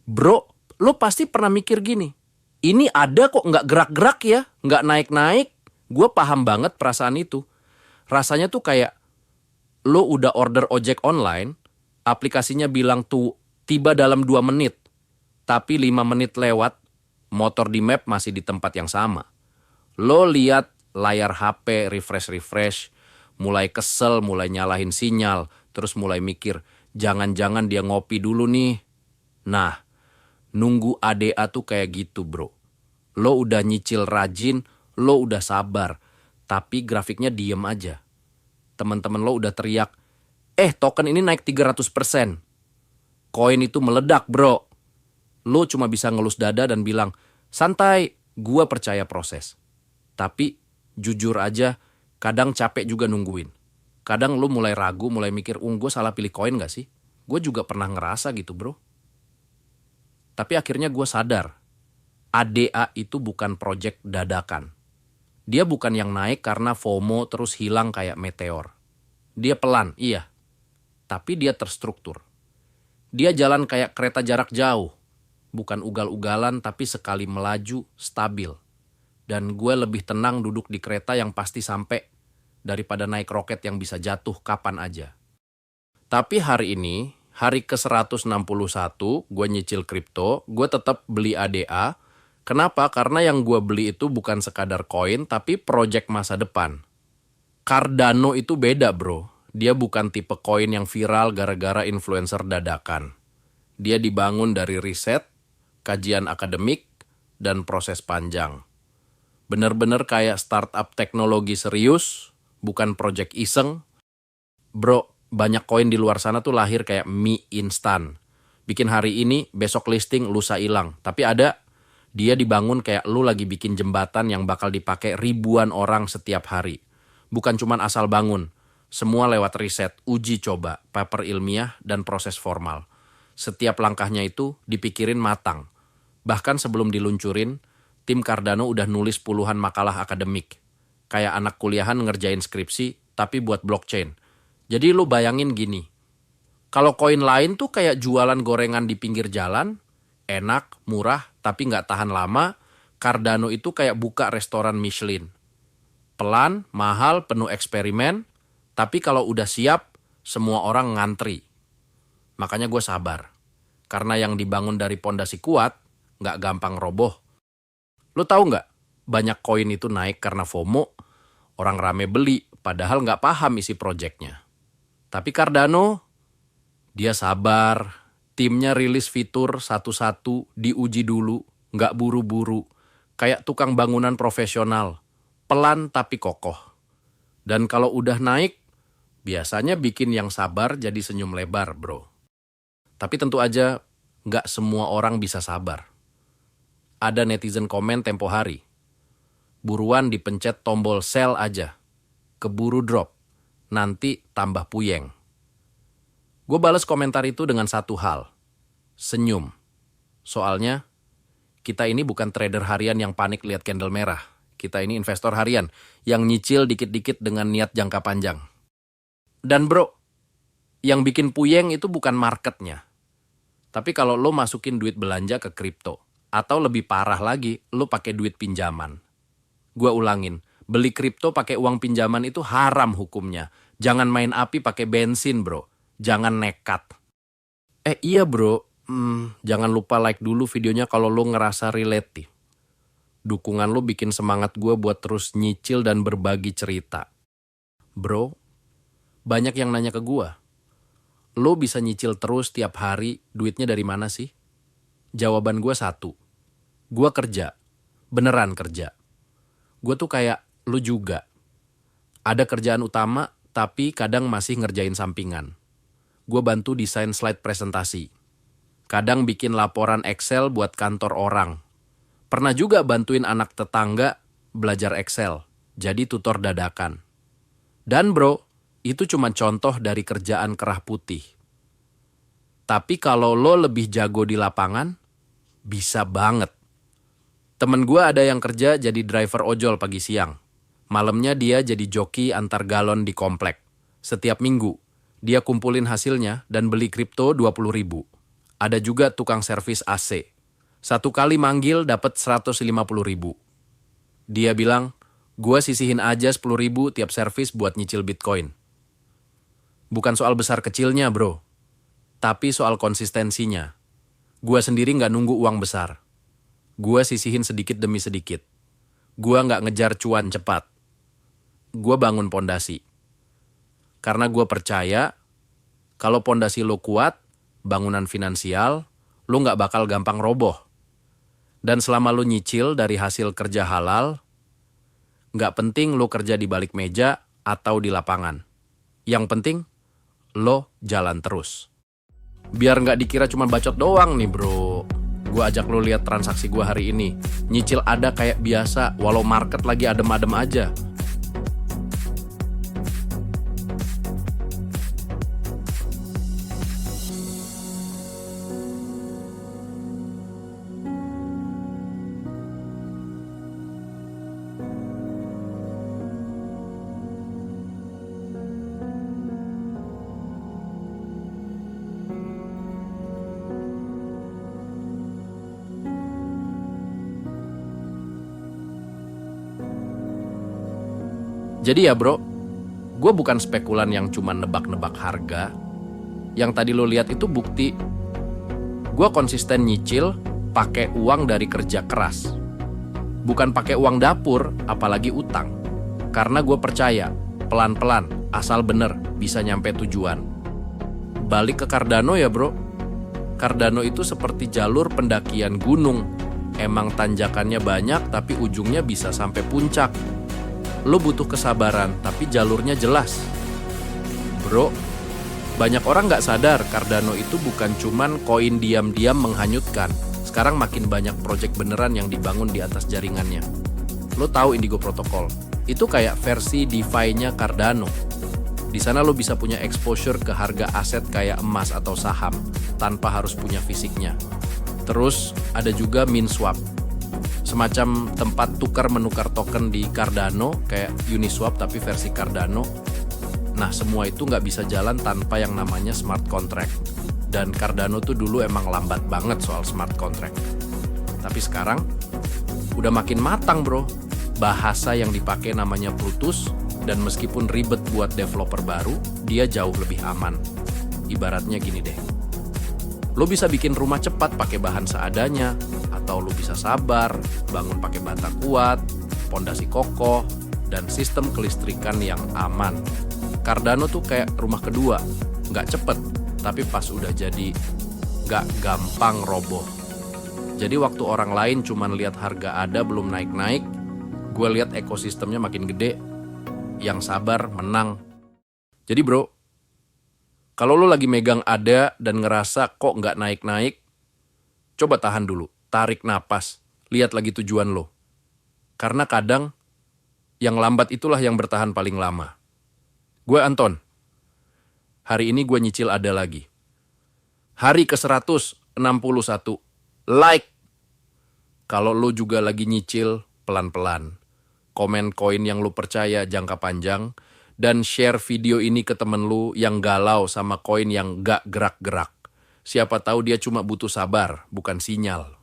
Bro, lo pasti pernah mikir gini, ini ada kok nggak gerak-gerak ya, nggak naik-naik. Gue paham banget perasaan itu. Rasanya tuh kayak lo udah order ojek online, aplikasinya bilang tuh tiba dalam 2 menit, tapi 5 menit lewat, motor di map masih di tempat yang sama. Lo lihat layar HP, refresh, mulai kesel, mulai nyalahin sinyal, terus mulai mikir, jangan-jangan dia ngopi dulu nih. Nah, nunggu ADA tuh kayak gitu bro. Lo udah nyicil rajin, lo udah sabar, tapi grafiknya diem aja. Teman-teman lo udah teriak, token ini naik 300%. Koin itu meledak bro. Lo cuma bisa ngelus dada dan bilang, santai, gua percaya proses. Tapi jujur aja, kadang capek juga nungguin. Kadang lo mulai ragu, mulai mikir, gue salah pilih koin gak sih? Gue juga pernah ngerasa gitu bro. Tapi akhirnya gue sadar, ADA itu bukan project dadakan. Dia bukan yang naik karena FOMO terus hilang kayak meteor. Dia pelan, iya. Tapi dia terstruktur. Dia jalan kayak kereta jarak jauh. Bukan ugal-ugalan tapi sekali melaju, stabil. Dan gue lebih tenang duduk di kereta yang pasti sampai daripada naik roket yang bisa jatuh kapan aja. Tapi hari ini, hari ke-161, gue nyicil kripto, gue tetap beli ADA. Kenapa? Karena yang gue beli itu bukan sekadar koin, tapi project masa depan. Cardano itu beda bro. Dia bukan tipe koin yang viral gara-gara influencer dadakan. Dia dibangun dari riset, kajian akademik, dan proses panjang. Bener-bener kayak startup teknologi serius, bukan project iseng. Bro, banyak koin di luar sana tuh lahir kayak mie instan. Bikin hari ini, besok listing, lusa hilang. Tapi ada, dia dibangun kayak lu lagi bikin jembatan yang bakal dipakai ribuan orang setiap hari. Bukan cuman asal bangun. Semua lewat riset, uji coba, paper ilmiah, dan proses formal. Setiap langkahnya itu dipikirin matang. Bahkan sebelum diluncurin, tim Cardano udah nulis puluhan makalah akademik. Kayak anak kuliahan ngerjain skripsi, tapi buat blockchain. Jadi lu bayangin gini, kalau koin lain tuh kayak jualan gorengan di pinggir jalan, enak, murah, tapi nggak tahan lama. Cardano itu kayak buka restoran Michelin. Pelan, mahal, penuh eksperimen, tapi kalau udah siap, semua orang ngantri. Makanya gue sabar. Karena yang dibangun dari pondasi kuat, nggak gampang roboh. Lo tahu nggak, banyak koin itu naik karena FOMO, orang rame beli, padahal nggak paham isi proyeknya. Tapi Cardano, dia sabar. Timnya rilis fitur satu-satu, diuji dulu, nggak buru-buru. Kayak tukang bangunan profesional, pelan tapi kokoh. Dan kalau udah naik, biasanya bikin yang sabar jadi senyum lebar, bro. Tapi tentu aja, nggak semua orang bisa sabar. Ada netizen komen tempo hari. Buruan dipencet tombol sell aja. Keburu drop. Nanti tambah puyeng. Gue balas komentar itu dengan satu hal. Senyum. Soalnya, kita ini bukan trader harian yang panik lihat candle merah. Kita ini investor harian yang nyicil dikit-dikit dengan niat jangka panjang. Dan bro, yang bikin puyeng itu bukan marketnya. Tapi kalau lo masukin duit belanja ke kripto, atau lebih parah lagi, lo pakai duit pinjaman. Gue ulangin, beli kripto pakai uang pinjaman itu haram hukumnya. Jangan main api pakai bensin bro. Jangan nekat. Iya bro, jangan lupa like dulu videonya kalau lo ngerasa relate. Dukungan lo bikin semangat gue buat terus nyicil dan berbagi cerita. Bro, banyak yang nanya ke gue. Lo bisa nyicil terus tiap hari, duitnya dari mana sih? Jawaban gue satu. Gue kerja. Beneran kerja. Gue tuh kayak lo juga. Ada kerjaan utama, tapi kadang masih ngerjain sampingan. Gue bantu desain slide presentasi. Kadang bikin laporan Excel buat kantor orang. Pernah juga bantuin anak tetangga belajar Excel, jadi tutor dadakan. Dan bro, itu cuma contoh dari kerjaan kerah putih. Tapi kalau lo lebih jago di lapangan, bisa banget. Temen gue ada yang kerja jadi driver ojol pagi siang. Malamnya dia jadi joki antar galon di komplek. Setiap minggu, dia kumpulin hasilnya dan beli kripto 20.000. Ada juga tukang servis AC. Satu kali manggil dapat 150.000. Dia bilang, gua sisihin aja 10.000 tiap servis buat nyicil Bitcoin. Bukan soal besar kecilnya, bro. Tapi soal konsistensinya. Gua sendiri nggak nunggu uang besar. Gua sisihin sedikit demi sedikit. Gua nggak ngejar cuan cepat. Gua bangun pondasi. Karena gua percaya, kalau pondasi lo kuat, bangunan finansial, lo nggak bakal gampang roboh. Dan selama lo nyicil dari hasil kerja halal, nggak penting lo kerja di balik meja atau di lapangan. Yang penting, lo jalan terus. Biar nggak dikira cuma bacot doang nih bro. Gue ajak lo lihat transaksi gue hari ini. Nyicil ada kayak biasa, walau market lagi adem-adem aja. Jadi ya bro, gue bukan spekulan yang cuma nebak-nebak harga. Yang tadi lo lihat itu bukti. Gue konsisten nyicil pakai uang dari kerja keras. Bukan pakai uang dapur, apalagi utang. Karena gue percaya, pelan-pelan, asal bener, bisa nyampe tujuan. Balik ke Cardano ya bro. Cardano itu seperti jalur pendakian gunung. Emang tanjakannya banyak, tapi ujungnya bisa sampai puncak. Lo butuh kesabaran, tapi jalurnya jelas. Bro, banyak orang nggak sadar Cardano itu bukan cuman koin diam-diam menghanyutkan. Sekarang makin banyak proyek beneran yang dibangun di atas jaringannya. Lo tahu Indigo Protocol? Itu kayak versi DeFi-nya Cardano. Di sana lo bisa punya exposure ke harga aset kayak emas atau saham, tanpa harus punya fisiknya. Terus ada juga MinSwap. Semacam tempat tukar-menukar token di Cardano, kayak Uniswap tapi versi Cardano. Nah, semua itu nggak bisa jalan tanpa yang namanya smart contract. Dan Cardano tuh dulu emang lambat banget soal smart contract. Tapi sekarang, udah makin matang bro. Bahasa yang dipakai namanya Plutus, dan meskipun ribet buat developer baru, dia jauh lebih aman. Ibaratnya gini deh. Lo bisa bikin rumah cepat pakai bahan seadanya, atau lo bisa sabar, bangun pakai bata kuat, pondasi kokoh, dan sistem kelistrikan yang aman. Cardano tuh kayak rumah kedua, nggak cepet, tapi pas udah jadi, nggak gampang roboh. Jadi waktu orang lain cuman lihat harga ada belum naik-naik, gue lihat ekosistemnya makin gede, yang sabar menang. Jadi bro, kalau lo lagi megang ada dan ngerasa kok nggak naik-naik, coba tahan dulu, tarik napas, lihat lagi tujuan lo. Karena kadang, yang lambat itulah yang bertahan paling lama. Gue Anton, hari ini gue nyicil ada lagi. Hari ke-161, like. Kalau lo juga lagi nyicil, pelan-pelan. Komen koin yang lo percaya jangka panjang, dan share video ini ke temen lu yang galau sama koin yang gak gerak-gerak. Siapa tahu dia cuma butuh sabar, bukan sinyal.